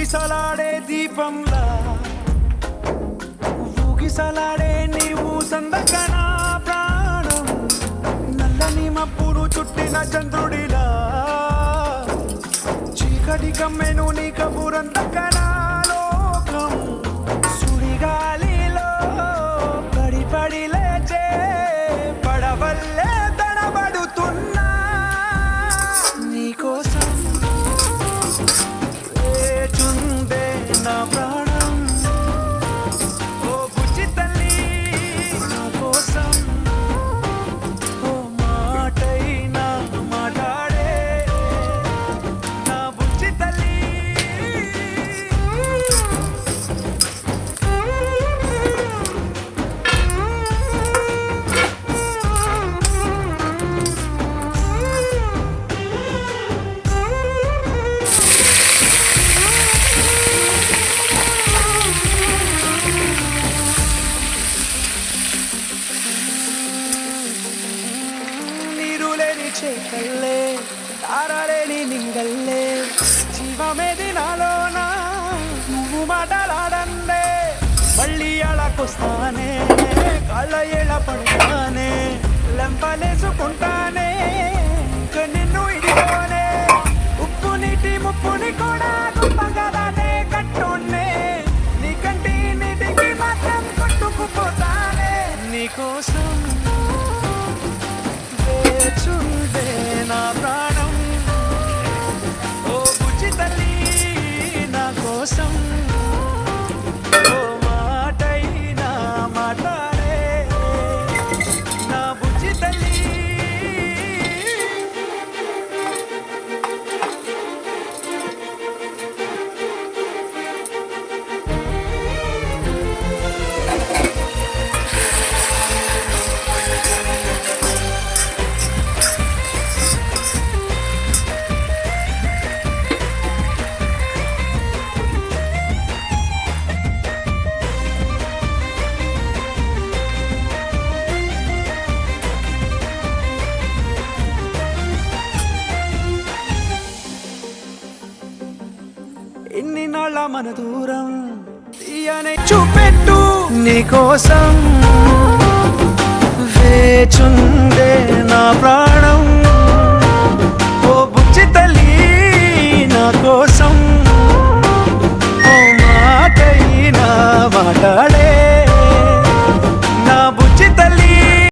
ఊగిసలాడే దీపంలా ఊగిసలాడే నీవు సందకనా ప్రాణం నల్లని మబ్బును చుట్టిన చంద్రుడిలా చీకటి కమ్మెను నీ కబురందకనా లోకం సుడిగాలిలో పడి పడి లేచే పడవల్లే తడబడుతున్నా నీకోసం వేచుందే నా ప్రాణం ఓ బుజ్జి తల్లి నా కోసం ఓ మాటైనా మాట్లాడే నా బుజ్జి తల్లి నీరులేని చేకల్లే తారలేని నింగల్లే జీవమేది నాలోనా నువ్వు మాటలాడందే మళ్ళీ అళకొస్తానే కాళ్ళ ఏళ్ళ పడతానే లెంపలేసుకుంటానే ఇంక నిన్ను ఇదిగోనే ఉప్పు నీటి ముప్పుని కూడా గొప్పగానే కట్టున్నే నీ కంటి నీటికి మాత్రం కొట్టుకుపోతానే నీకోసం వేచుందే నా ప్రాణం ఓ బుజ్జి తల్లి నా కోసం ఓ మాటైనా మాట్లాడే నా బుజ్జి తల్లి ఎన్ని నాళ్ళ మన దూరం తీయనే చూపెట్టు నీకోసం వేచుందే నా ప్రాణం ఓ బుజ్జి తల్లి నా కోసం ఓ మాటైనా మాట్లాడే